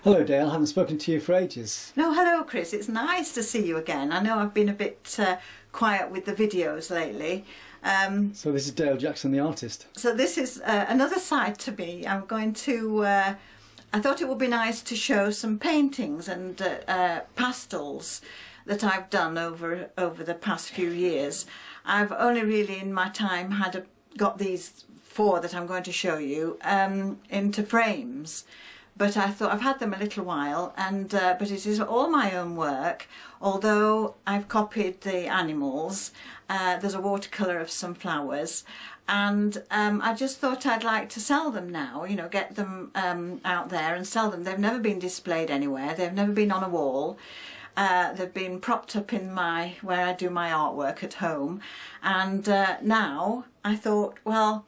Hello Dale, I haven't spoken to you for ages. No, hello Chris, it's nice to see you again. I know I've been a bit quiet with the videos lately. So this is Dale Jackson, the artist. So this is another side to me. I'm going to, I thought it would be nice to show some paintings and pastels that I've done over the past few years. I've only really in my time got these four that I'm going to show you into frames. But I thought I've had them a little while, and but it is all my own work. Although I've copied the animals, there's a watercolour of some flowers, and I just thought I'd like to sell them now. You know, get them out there and sell them. They've never been displayed anywhere. They've never been on a wall. They've been propped up in where I do my artwork at home, and now I thought, well.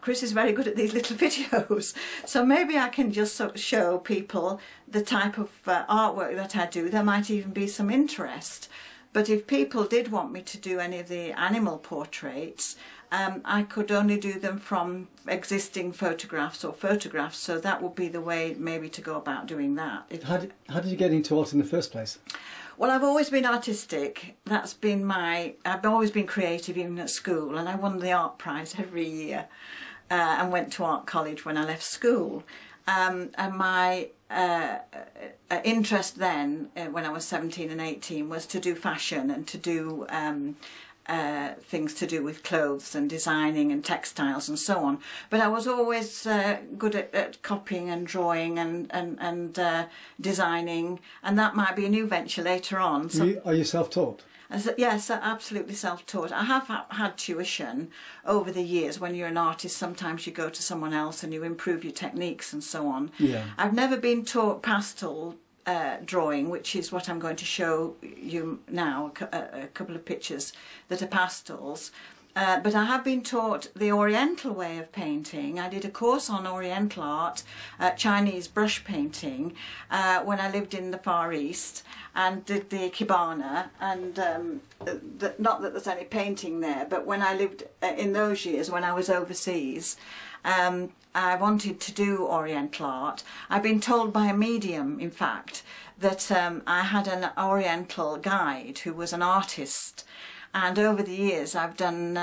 Chris is very good at these little videos, so maybe I can just sort of show people the type of artwork that I do. There might even be some interest. But if people did want me to do any of the animal portraits, I could only do them from existing photographs, so that would be the way maybe to go about doing that. How did you get into art in the first place? Well, I've always been artistic. That's been I've always been creative even at school, and I won the art prize every year and went to art college when I left school. And my interest then, when I was 17 and 18, was to do fashion and to do things to do with clothes and designing and textiles and so on. But I was always good at copying and drawing and designing, and that might be a new venture later on. So, are you self-taught? Yes, absolutely self-taught. I have had tuition over the years. When you're an artist, sometimes you go to someone else and you improve your techniques and so on. Yeah. I've never been taught pastel drawing, which is what I'm going to show you now, a couple of pictures that are pastels. But I have been taught the Oriental way of painting. I did a course on Oriental art, Chinese brush painting, when I lived in the Far East, and did the Ikebana, and not that there's any painting there, but when I lived in those years, when I was overseas, I wanted to do Oriental art. I've been told by a medium, in fact, that I had an Oriental guide who was an artist. And over the years I've done,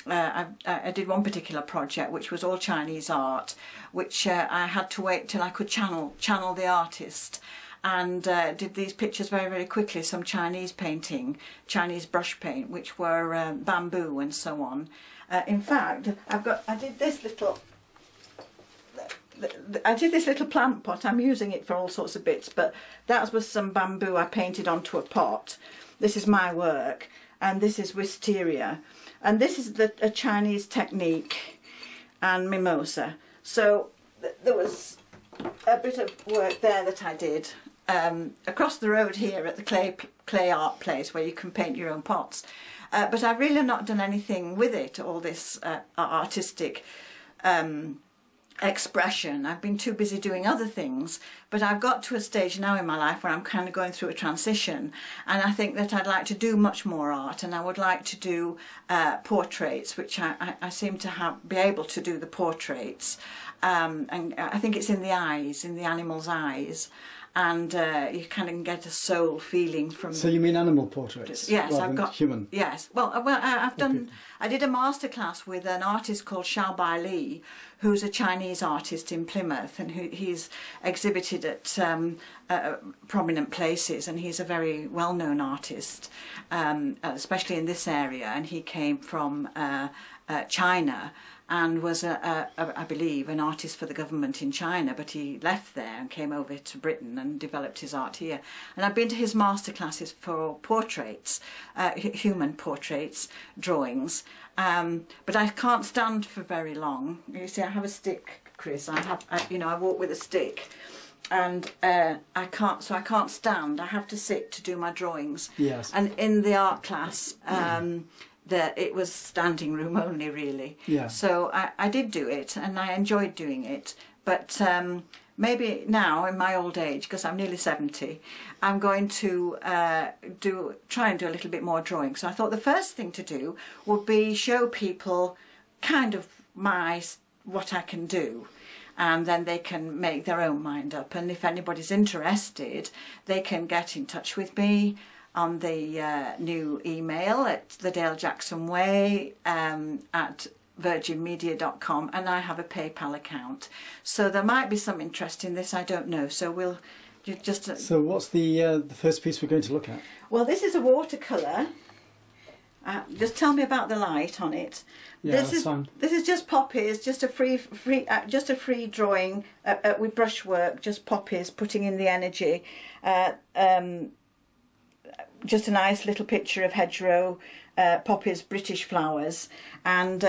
I did one particular project which was all Chinese art, which I had to wait till I could channel the artist, and did these pictures very, very quickly, some Chinese painting, Chinese brush paint, which were bamboo and so on. In fact, I did this little plant pot. I'm using it for all sorts of bits, but that was some bamboo I painted onto a pot. This is my work. And this is wisteria, and this is a Chinese technique, and mimosa. So there was a bit of work there that I did across the road here at the clay art place, where you can paint your own pots. But I've really not done anything with it, all this artistic expression. I've been too busy doing other things, but I've got to a stage now in my life where I'm kind of going through a transition, and I think that I'd like to do much more art, and I would like to do portraits, which I seem to be able to do the portraits, and I think it's in the eyes, in the animal's eyes, and you kind of get a soul feeling from. So you mean animal portraits? Yes, I've got human. Yes, well, I've done. I did a masterclass with an artist called Xiaobai Li, who's a Chinese artist in Plymouth, and he's exhibited at prominent places, and he's a very well-known artist, especially in this area. And he came from China, and was, I believe, an artist for the government in China, but he left there and came over to Britain and developed his art here. And I've been to his masterclasses for portraits, human portraits, drawings, but I can't stand for very long. You see, I have a stick, Chris. You know, I walk with a stick, and I can't stand. I have to sit to do my drawings. Yes. And in the art class, it was standing room only, really. Yeah. So I did do it, and I enjoyed doing it. But maybe now, in my old age, because I'm nearly 70, I'm going to try and do a little bit more drawing. So I thought the first thing to do would be show people kind of what I can do. and then they can make their own mind up. And if anybody's interested, they can get in touch with me on the new email at the Dale Jackson Way at virginmedia.com, and I have a PayPal account. So there might be some interest in this, I don't know. So we'll just... So what's the first piece we're going to look at? Well, this is a watercolour. Just tell me about the light on it. Yeah, that's fine. This is just poppies, just a free drawing with brushwork, just poppies, putting in the energy. Just a nice little picture of hedgerow poppies, British flowers, and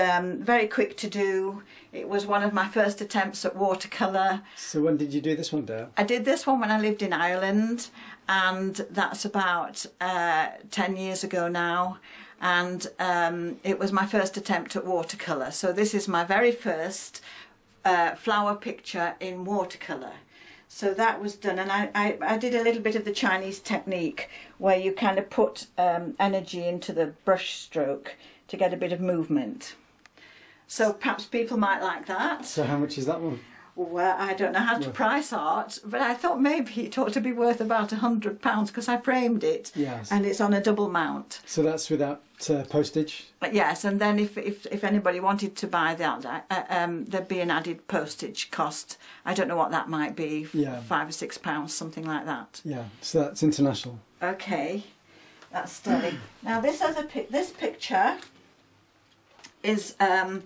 very quick to do. It was one of my first attempts at watercolour. So when did you do this one, Dale? I did this one when I lived in Ireland, and that's about 10 years ago now. And it was my first attempt at watercolour. So this is my very first flower picture in watercolour. So that was done, and I did a little bit of the Chinese technique where you kind of put energy into the brush stroke to get a bit of movement. So perhaps people might like that. So how much is that one? Well, I don't know how to price art, but I thought maybe it ought to be worth about £100 because I framed it. Yes. And it's on a double mount. So that's without postage? Yes, and then if anybody wanted to buy that, there'd be an added postage cost. I don't know what that might be, yeah. £5 or £6, something like that. Yeah, so that's international. Okay, that's sterling. Now this picture is done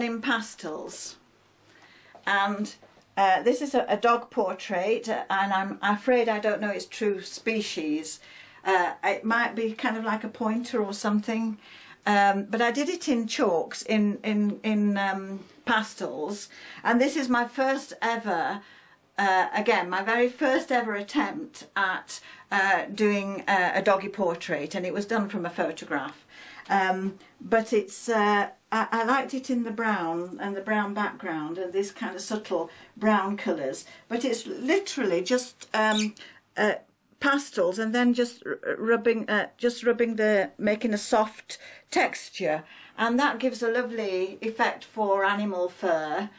in pastels. And this is a dog portrait, and I'm afraid I don't know its true species. It might be kind of like a pointer or something, but I did it in chalks, in pastels, and this is my first ever, again, my very first ever attempt at doing a doggy portrait, and it was done from a photograph. But it's I liked it in the brown and the brown background and this kind of subtle brown colours, but it's literally just pastels and then just rubbing making a soft texture, and that gives a lovely effect for animal fur.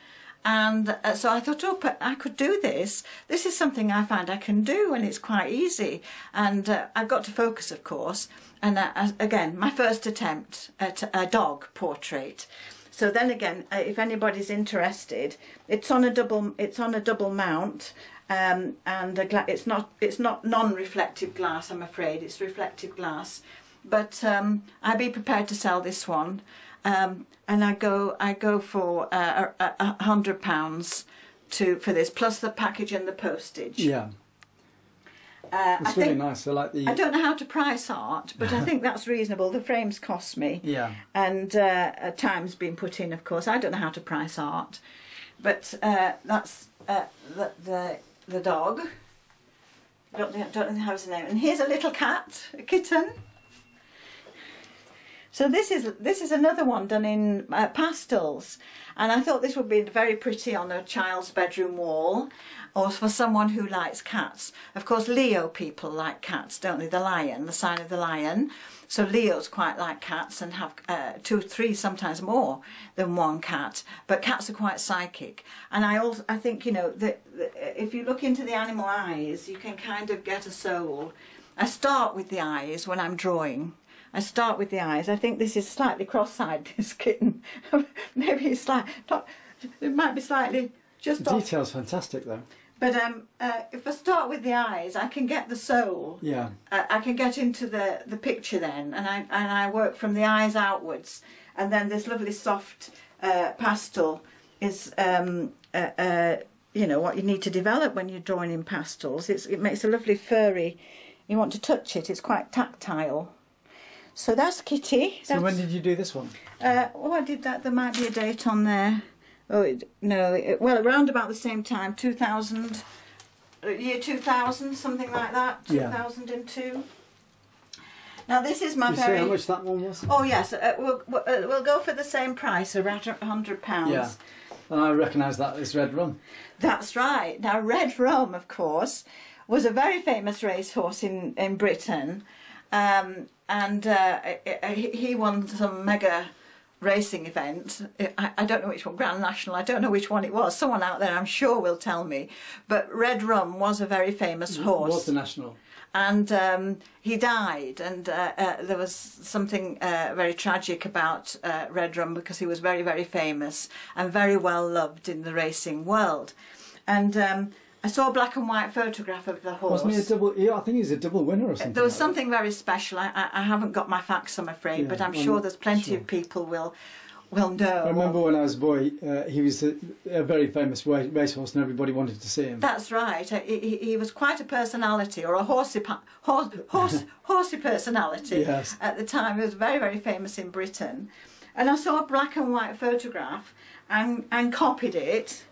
And so I thought, oh, but I could do this. This is something I find I can do, and it's quite easy. And I've got to focus, of course. And again, my first attempt at a dog portrait. So then again, if anybody's interested, it's on a double mount, and it's not non-reflective glass. I'm afraid it's reflective glass, but I'd be prepared to sell this one. And I go for £100 for this, plus the package and the postage. Yeah, it's really nice. I like the. I don't know how to price art, but I think that's reasonable. The frames cost me. Yeah. And time's been put in, of course. I don't know how to price art, but that's the dog. Don't know how his name. And here's a little cat, a kitten. So this is another one done in pastels, and I thought this would be very pretty on a child's bedroom wall, or for someone who likes cats. Of course, Leo people like cats, don't they? The lion, the sign of the lion. So Leos quite like cats and have 2 or 3, sometimes more than one cat. But cats are quite psychic, and I think, you know, that if you look into the animal eyes, you can kind of get a soul. I start with the eyes when I'm drawing. I start with the eyes. I think this is slightly cross-eyed, this kitten. Maybe it's it might be slightly just the off. detail's fantastic though. But if I start with the eyes, I can get the soul. Yeah. I can get into the picture then, and I work from the eyes outwards, and then this lovely soft pastel is you know what you need to develop when you're drawing in pastels. It makes a lovely furry. You want to touch it. It's quite tactile. So that's Kitty. So when did you do this one? Oh, I did that. There might be a date on there. Oh, no. Well, around about the same time, 2000, year 2000, something like that. 2002. Now this is my Did you say how much that one was? Oh yes, we'll go for the same price, around £100. Yeah. And I recognise that as red rum. That's right. Now Red Rum, of course, was a very famous racehorse in Britain. And he won some mega racing event. I don't know which one, Grand National, I don't know which one it was. Someone out there I'm sure will tell me. But Red Rum was a very famous horse. Was the national. And he died, and there was something very tragic about Red Rum, because he was very, very famous and very well loved in the racing world. And I saw a black and white photograph of the horse. Wasn't he a double? Yeah, I think he's a double winner or something. There was like something very special. I haven't got my facts, I'm afraid, yeah, but I'm sure there's plenty of people will know. I remember when I was a boy, he was a very famous racehorse, and everybody wanted to see him. That's right. He was quite a personality, or a horsey personality. Yes. At the time. He was very, very famous in Britain. And I saw a black and white photograph and copied it.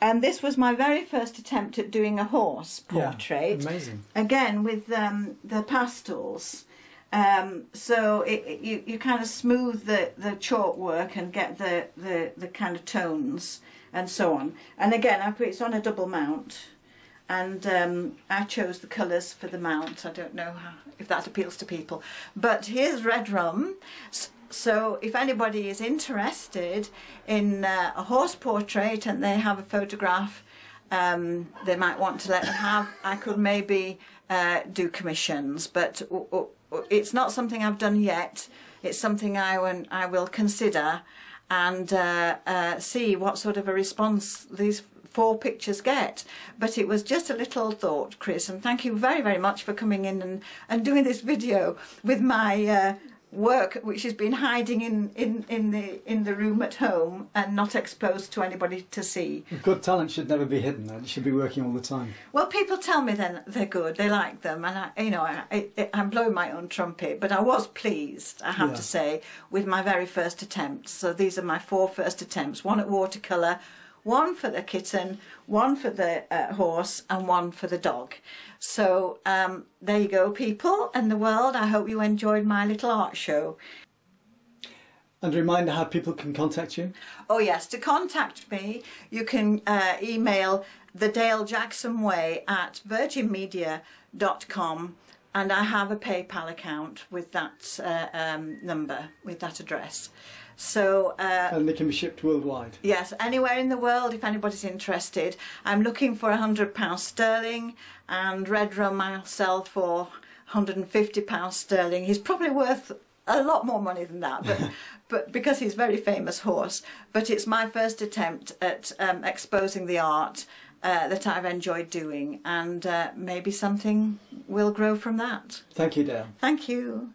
And this was my very first attempt at doing a horse portrait. Yeah, amazing. Again, with the pastels. So you kind of smooth the chalk work and get the kind of tones and so on. And again, it's on a double mount, and I chose the colours for the mount. I don't know if that appeals to people, but here's Red Rum. So if anybody is interested in a horse portrait and they have a photograph they might want to let them have, I could maybe do commissions, but it's not something I've done yet. It's something I will consider and see what sort of a response these 4 pictures get. But it was just a little thought, Chris, and thank you very, very much for coming in and doing this video with my work, which has been hiding in the room at home and not exposed to anybody to see. Good talent should never be hidden. It should be working all the time. Well, people tell me then they're good, they like them, and I'm blowing my own trumpet, but I was pleased, I have to say, with my very first attempt. So these are my 4 first attempts: 1 at watercolour, 1 for the kitten, 1 for the horse, and 1 for the dog. So there you go, people and the world. I hope you enjoyed my little art show. And a reminder how people can contact you. Oh yes, to contact me you can email the Dale Jackson Way at virginmedia.com, and I have a PayPal account with that number, with that address. So and they can be shipped worldwide. Yes, anywhere in the world if anybody's interested. I'm looking for £100 sterling, and Red Rum I'll sell for £150 sterling. He's probably worth a lot more money than that, but because he's a very famous horse. But it's my first attempt at exposing the art that I've enjoyed doing, and maybe something will grow from that. Thank you, Dale. Thank you.